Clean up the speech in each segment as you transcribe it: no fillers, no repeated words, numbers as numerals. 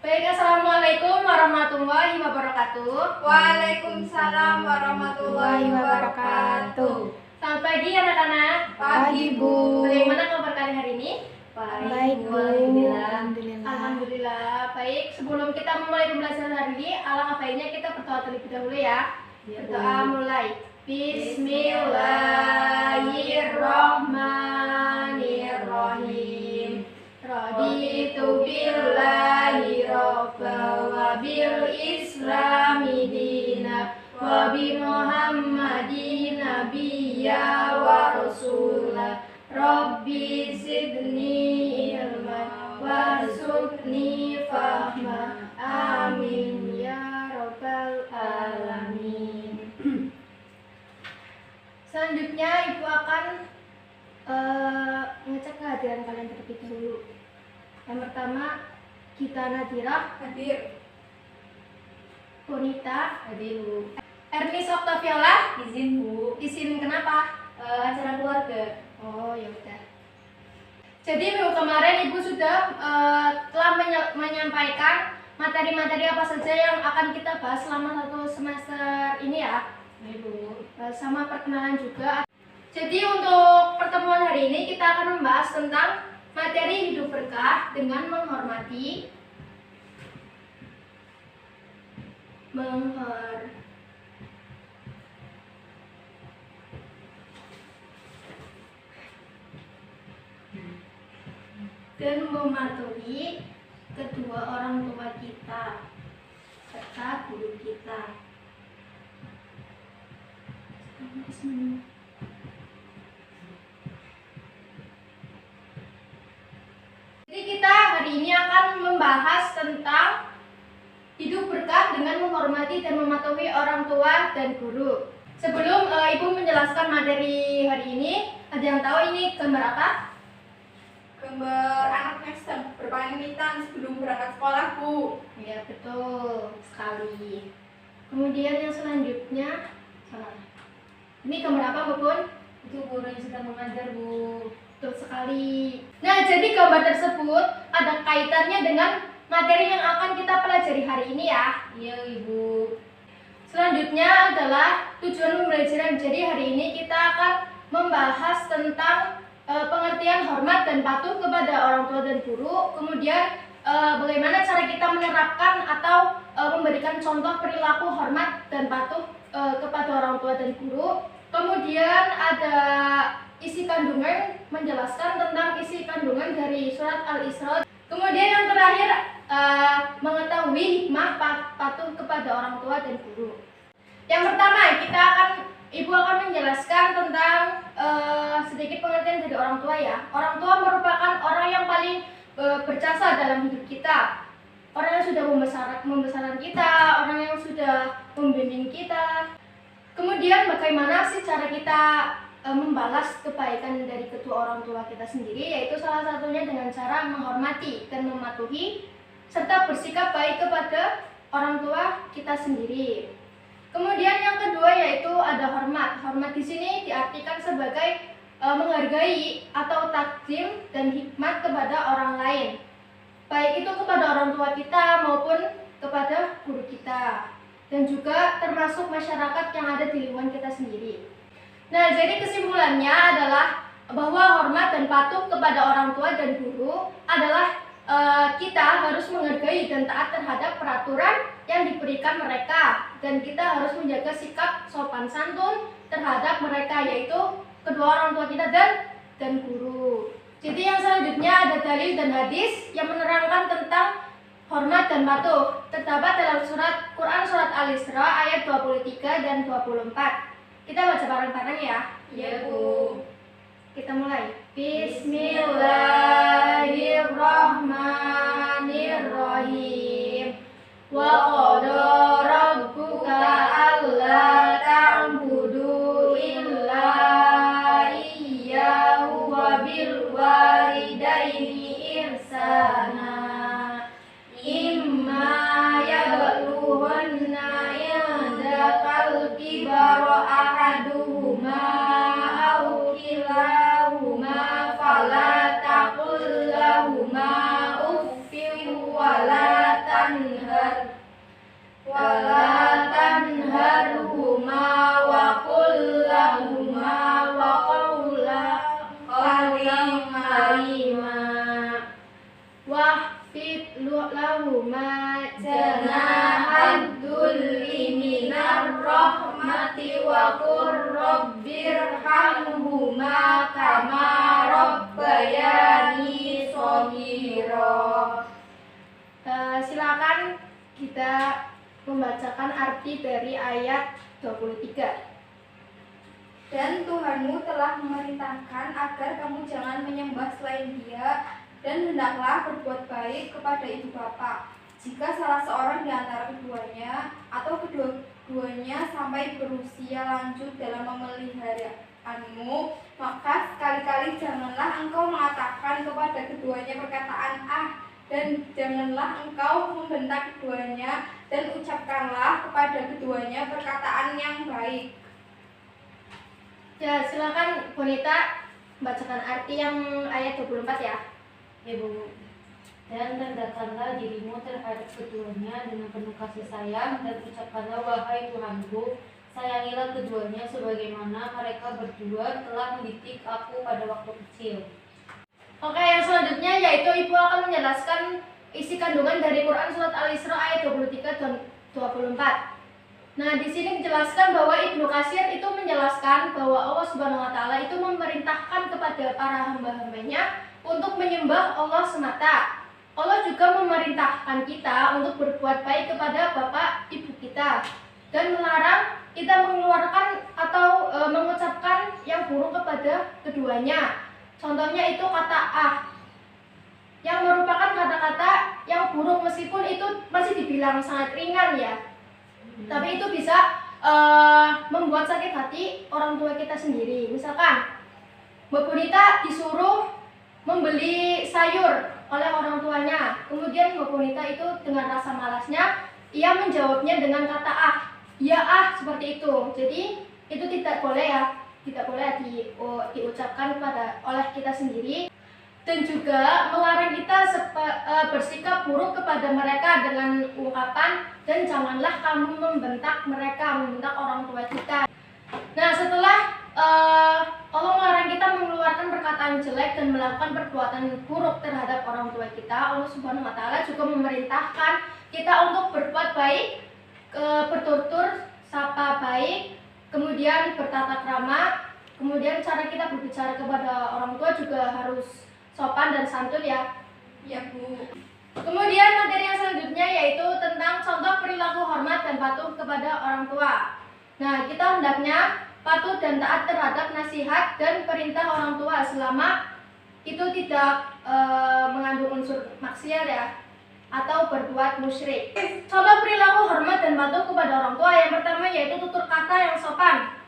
Baik, assalamualaikum warahmatullahi wabarakatuh. Waalaikumsalam warahmatullahi wabarakatuh. Selamat pagi anak-anak. Pagi, Bu. Bagaimana kabar kalian hari ini? Baik, Bu. Alhamdulillah. Baik, sebelum kita memulai pembelajaran hari ini, alangkah baiknya kita berdoa terlebih dahulu ya. Berdoa mulai. Bismillahirrahmanirrahim. Raditu billahi robba wa bil islami dina wa bi muhammadin nabiyya wa rasulah. Rabbi zidni ilma warzuqni fahma. Amin ya rabbal alamin. Selanjutnya Ibu akan mengecek kehadiran kalian terlebih dahulu. Yang pertama, Gita Nadirah Hadir. Bonita Hadir, Bu. Ernest Octaviola Izin, Bu. izin kenapa? Acara keluarga. Oh ya udah. Jadi minggu kemarin Ibu sudah telah menyampaikan materi-materi apa saja yang akan kita bahas selama satu semester ini ya. Ibu. Sama perkenalan juga. Jadi untuk pertemuan hari ini kita akan membahas tentang materi hidup berkah dengan menghormati dan mematuhi kedua orang tua kita serta guru kita. Jadi kita hari ini akan membahas tentang hidup berkah dengan menghormati dan mematuhi orang tua dan guru. Sebelum Ibu menjelaskan materi hari ini, ada yang tahu ini gambar apa? Gambar anaknya sedang berpamitan sebelum berangkat sekolah, Bu. Ya betul sekali. Kemudian yang selanjutnya, ini gambar apa Bu Pun? Itu guru yang sedang mengajar, Bu. Betul sekali. Nah, jadi gambar tersebut ada kaitannya dengan materi yang akan kita pelajari hari ini ya. Iya, Ibu. Selanjutnya adalah tujuan pembelajaran. Jadi hari ini kita akan membahas tentang pengertian hormat dan patuh kepada orang tua dan guru. Kemudian bagaimana cara kita menerapkan atau memberikan contoh perilaku hormat dan patuh kepada orang tua dan guru. Kemudian ada isi kandungan, menjelaskan tentang isi kandungan dari surat Al-Isra. Kemudian yang terakhir mengetahui hikmah patuh kepada orang tua dan guru. Yang pertama Ibu akan menjelaskan tentang sedikit pengertian dari orang tua ya. Orang tua merupakan orang yang paling berjasa dalam hidup kita. Orang yang sudah membesarkan kita, orang yang sudah membimbing kita. Kemudian bagaimana sih cara kita membalas kebaikan dari kedua orang tua kita sendiri, yaitu salah satunya dengan cara menghormati dan mematuhi serta bersikap baik kepada orang tua kita sendiri. Kemudian yang kedua yaitu ada hormat. Hormat di sini diartikan sebagai menghargai atau takdim dan hikmat kepada orang lain, baik itu kepada orang tua kita maupun kepada guru kita, dan juga termasuk masyarakat yang ada di lingkungan kita sendiri. Nah, jadi kesimpulannya adalah bahwa hormat dan patuh kepada orang tua dan guru adalah kita harus menghargai dan taat terhadap peraturan yang diberikan mereka, dan kita harus menjaga sikap sopan santun terhadap mereka, yaitu kedua orang tua kita dan guru. Jadi yang selanjutnya ada dalil dan hadis yang menerangkan tentang hormat dan patuh. Terdapat dalam Quran surat Al-Isra ayat 23 dan 24. Kita baca bareng-bareng ya. Iya, Bu. Kita mulai. Bismillahirrahmanirrahim. Wa qada rabbuka alla ta'budu illa iyyahu wa bil walidaini ihsana. Imma yablughanna indakal kibara ahaduhuma aw kilahuma fala taqul lahuma uffin wala tanharhuma wa qul lahuma wa qawlan karima wahfid lahuma janahad dzulli minar rahmati wa qur rabbirhamhuma kama rabbayani shaghira. Silakan kita membacakan arti dari ayat 23. Dan Tuhanmu telah memerintahkan agar kamu jangan menyembah selain Dia, dan hendaklah berbuat baik kepada ibu bapa. Jika salah seorang di antara keduanya atau kedua-duanya sampai berusia lanjut dalam memeliharaanmu, maka sekali-kali janganlah engkau mengatakan kepada keduanya perkataan dan janganlah engkau membentak keduanya, dan ucapkanlah kepada keduanya perkataan yang baik. Ya, silakan Bonita bacakan arti yang ayat 24 ya. Ya Bu. Dan rendahkanlah dirimu terhadap keduanya dengan penuh kasih sayang, dan ucapkanlah, wahai Tuhanku, sayangilah keduanya sebagaimana mereka berdua telah mendidik aku pada waktu kecil. Oke, yang selanjutnya yaitu Ibu akan menjelaskan isi kandungan dari Quran surat Al-Isra ayat 23 dan 24. Nah, di sini dijelaskan bahwa Ibnu Katsir itu menjelaskan bahwa Allah Subhanahu wa taala itu memerintahkan kepada para hamba-hambanya untuk menyembah Allah semata. Allah juga memerintahkan kita untuk berbuat baik kepada bapak ibu kita dan melarang kita mengeluarkan atau mengucapkan yang buruk kepada keduanya. Contohnya itu kata yang merupakan kata-kata yang buruk meskipun itu masih dibilang sangat ringan ya. Tapi itu bisa membuat sakit hati orang tua kita sendiri. Misalkan Mbak Bonita disuruh membeli sayur oleh orang tuanya, kemudian Mbak Bonita itu dengan rasa malasnya ia menjawabnya dengan kata ya seperti itu. Jadi itu tidak boleh ya, tidak boleh diucapkan oleh kita sendiri. Dan juga melarang kita bersikap buruk kepada mereka dengan ungkapan dan janganlah kamu membentak mereka, membentak orang tua kita. Nah, setelah Allah melarang kita mengeluarkan perkataan jelek dan melakukan perbuatan buruk terhadap orang tua kita, Allah Subhanahu wa taala juga memerintahkan kita untuk berbuat baik, bertutur sapa baik, kemudian bertata krama, kemudian cara kita berbicara kepada orang tua juga harus sopan dan santun ya. Ya Bu. Kemudian materi yang selanjutnya yaitu tentang contoh perilaku hormat dan patuh kepada orang tua. Nah, kita hendaknya patuh dan taat terhadap nasihat dan perintah orang tua selama itu tidak mengandung unsur maksiat ya, atau berbuat musyrik. Contoh perilaku hormat dan patuh kepada orang tua yang pertama yaitu tutur kata yang sopan.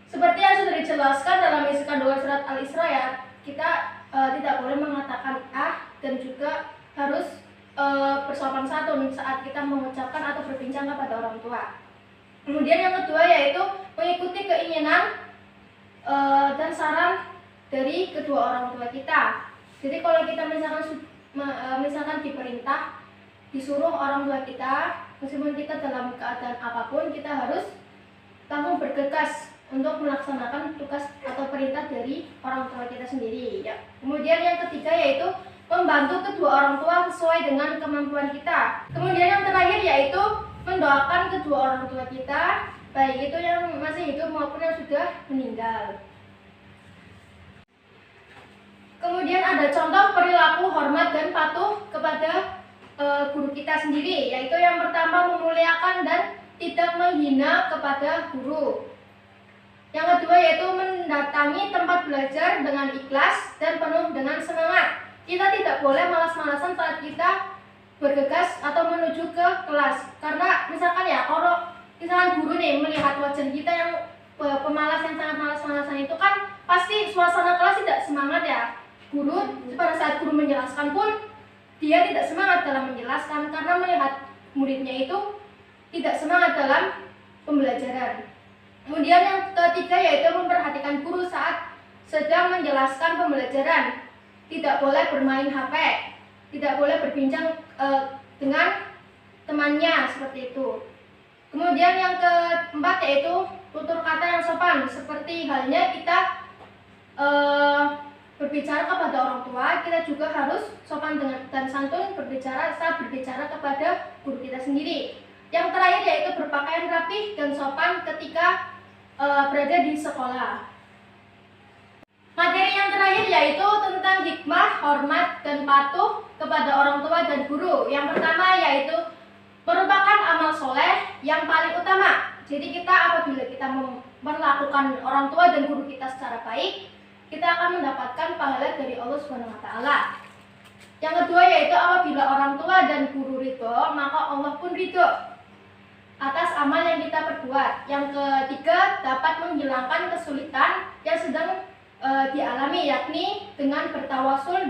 Seperti yang sudah dijelaskan dalam isi kandungan surat Al-Isra ya, kita tidak boleh mengatakan dan juga harus bersopan santun saat kita mengucapkan atau berbincang kepada orang tua. Kemudian yang kedua yaitu mengikuti keinginan dan saran dari kedua orang tua kita. Jadi kalau kita misalkan diperintah, disuruh orang tua kita, meskipun kita dalam keadaan apapun, kita harus langsung bergegas untuk melaksanakan tugas atau perintah dari orang tua kita sendiri ya. Kemudian yang ketiga yaitu membantu kedua orang tua sesuai dengan kemampuan kita. Kemudian yang terakhir yaitu mendoakan kedua orang tua kita, baik itu yang masih hidup maupun yang sudah meninggal. Kemudian ada contoh perilaku hormat dan patuh kepada guru kita sendiri, yaitu yang pertama memuliakan dan tidak menghina kepada guru. Yang kedua yaitu mendatangi tempat belajar dengan ikhlas dan penuh dengan semangat. Kita tidak boleh malas-malasan saat kita bergegas atau menuju ke kelas. Karena misalkan ya, kalau misalkan guru nih melihat wajah kita yang pemalas, yang sangat malas-malasan itu kan pasti suasana kelas tidak semangat ya. Guru pada saat guru menjelaskan pun dia tidak semangat dalam menjelaskan karena melihat muridnya itu tidak semangat dalam pembelajaran. Kemudian yang ketiga yaitu memperhatikan guru saat sedang menjelaskan pembelajaran. Tidak boleh bermain HP, tidak boleh berbincang dengan temannya seperti itu. Kemudian yang keempat yaitu tutur kata yang sopan, seperti halnya kita berbicara kepada orang tua, kita juga harus sopan dan santun saat berbicara kepada guru kita sendiri. Yang terakhir yaitu berpakaian rapih dan sopan ketika berada di sekolah. Materi yang terakhir yaitu tentang hikmah, hormat, dan patuh kepada orang tua dan guru. Yang pertama yaitu merupakan amal soleh yang paling utama. Jadi kita apabila kita memperlakukan orang tua dan guru kita secara baik, kita akan mendapatkan pahala dari Allah Subhanahu wa taala. Yang kedua yaitu apabila orang tua dan guru ridho, maka Allah pun ridho atas amal yang kita perbuat. Yang ketiga, dapat menghilangkan kesulitan yang sedang dialami, yakni dengan bertawasul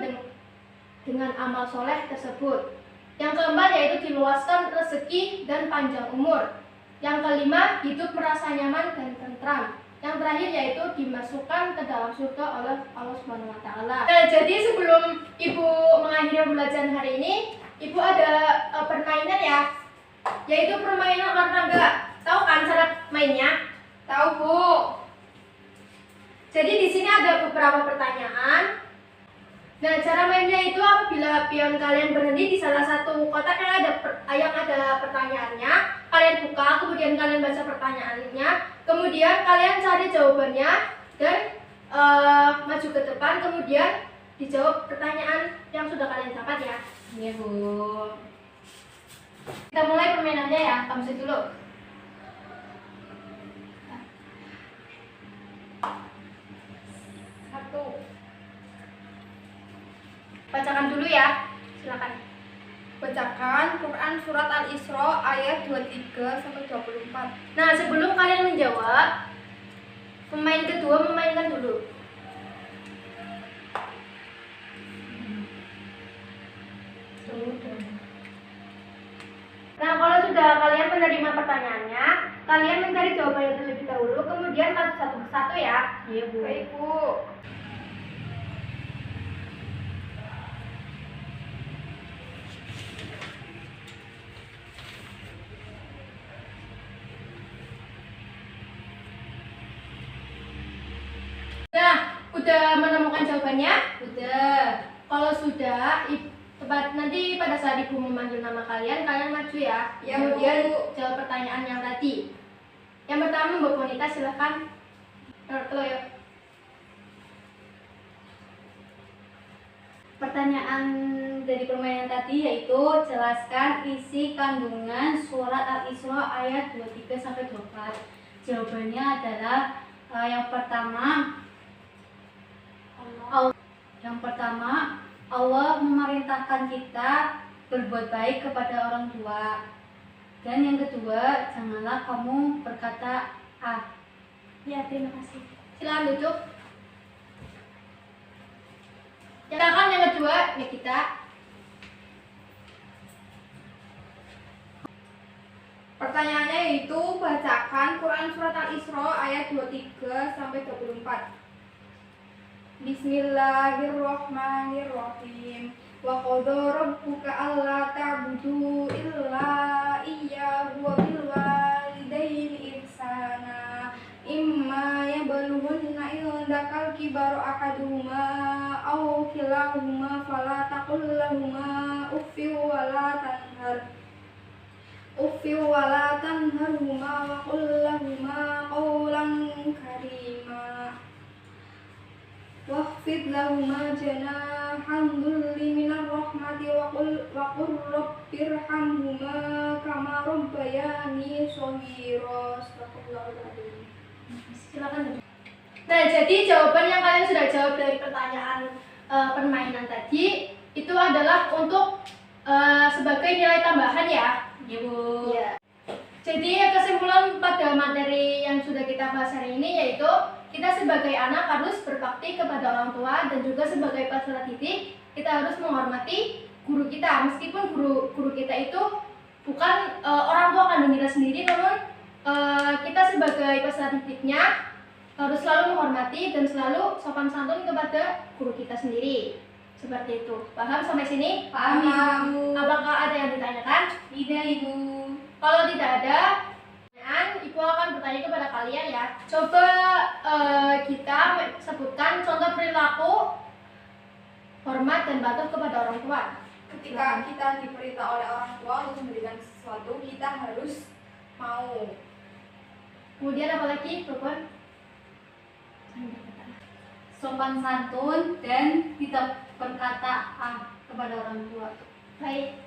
dengan amal soleh tersebut. Yang keempat yaitu diluaskan rezeki dan panjang umur. Yang kelima, hidup merasa nyaman dan tentram. Yang terakhir yaitu dimasukkan ke dalam surga oleh Allah Subhanahu wa taala. Nah, jadi sebelum Ibu mengakhiri pembelajaran hari ini, Ibu ada permainan ya, yaitu permainan olahraga. Tahu kan cara mainnya? Tahu, Bu. Jadi di sini ada beberapa pertanyaan. Nah, cara mainnya itu apabila pion kalian berhenti di salah satu kotak yang ada pertanyaannya, kalian buka, kemudian kalian baca pertanyaannya, kemudian kalian cari jawabannya dan maju ke depan, kemudian dijawab pertanyaan yang sudah kalian dapat ya. Iya, Bu. Kita mulai permainannya ya, kamu sit dulu. Bacakan dulu ya, silakan. Bacakan Quran Surat Al-Isra ayat 23-24. Nah, sebelum kalian menjawab, pemain kedua memainkan dulu. Nah, kalau sudah kalian menerima pertanyaannya, kalian mencari jawabannya terlebih dahulu, kemudian satu persatu ya. Iya, Bu. Baik, Bu. Nah, udah menemukan jawabannya? Udah. Kalau sudah, nanti pada saat Ibu memanggil nama kalian, kalian maju ya. Ya, Kemudian Bu. jawab pertanyaan yang tadi. Yang pertama, Mbak Bonita silahkan. Ya. Pertanyaan dari permainan tadi yaitu jelaskan isi kandungan surat Al-Isra ayat 23-24. Jawabannya adalah yang pertama Allah memerintahkan kita berbuat baik kepada orang tua. Dan yang kedua, janganlah kamu berkata ah. Ya, terima kasih. Silakan duduk. Silakan yang kedua, ya kita. Pertanyaannya yaitu bacakan Quran Surat Al-Isra ayat 23-24. Bismillahirrahmanirrahim. Wa qadha rabbuka alla ta'budu illa iyyahu wa bil walidayni ihsana. Imma yablughanna indakal kibaru ahaduhuma aw kilahuma fala taqul lahumā uffin wa la tanharhuma wa qul lahumā qawlan karīmā. Wahfid lahuma janahan dhulli minar rahmati wa qur rabbirhamhuma kama rabbayani shaghira. Astagfirullahal adzim. Silakan. Nah, jadi jawaban yang kalian sudah jawab dari pertanyaan permainan tadi itu adalah untuk sebagai nilai tambahan ya. Iya, Bu. Iya. Jadi kesimpulan pada materi yang sudah kita bahas hari ini yaitu kita sebagai anak harus berbakti kepada orang tua dan juga sebagai peserta didik kita harus menghormati guru kita, meskipun guru kita itu bukan orang tua kandung kita sendiri, namun kita sebagai peserta didiknya harus selalu menghormati dan selalu sopan santun kepada guru kita sendiri. Seperti itu. Paham sampai sini? Paham, Ibu. Apakah ada yang ditanyakan? Tidak, Ibu. Kalau tidak ada pertanyaan, Ibu akan bertanya kepada kalian ya. Coba kita sebutkan contoh perilaku hormat dan patuh kepada orang tua. Ketika kita diperintah oleh orang tua untuk memberikan sesuatu, kita harus mau. Kemudian apa lagi, Bokon? Sopan santun dan tidak berkata kepada orang tua. Baik.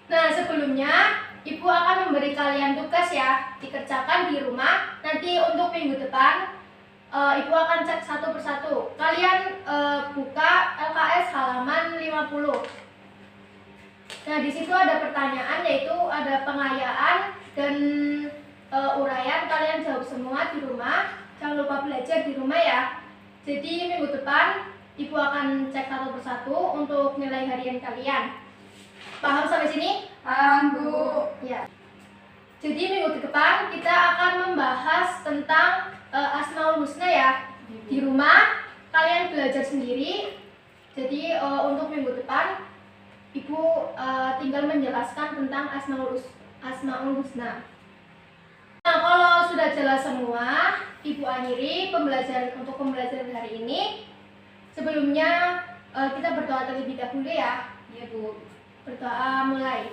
Nah, sebelumnya Ibu akan memberi kalian tugas ya, dikerjakan di rumah. Nanti untuk minggu depan Ibu akan cek satu persatu. Kalian buka LKS halaman 50. Nah, di situ ada pertanyaan, yaitu ada pengayaan dan uraian. Kalian jawab semua di rumah. Jangan lupa belajar di rumah ya. Jadi minggu depan Ibu akan cek satu persatu untuk nilai harian kalian. Paham sampai sini? Paham, Bu. Ya. Jadi minggu depan kita akan membahas tentang Asmaul Husna ya. Di rumah kalian belajar sendiri. Jadi untuk minggu depan Ibu tinggal menjelaskan tentang Asmaul Husna. Nah, kalau sudah jelas semua, Ibu akhiri pembelajaran hari ini. Sebelumnya kita berdoa terlebih dahulu ya. Iya, Bu. Berdoa mulai.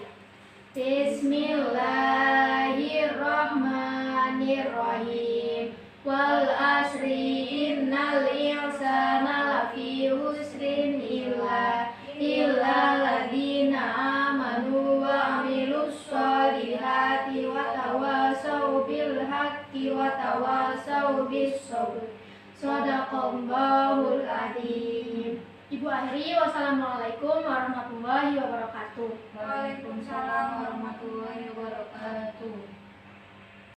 Bismillahirrahmanirrahim. Wal asri innal insana lafi husrin illa ladina amanu wa amilus solihati wa tawasau bil haqqi wa tawasau bis sabr. Shadaqallahul adzim. Ibu akhiri, wassalamualaikum warahmatullahi wabarakatuh. Waalaikumsalam.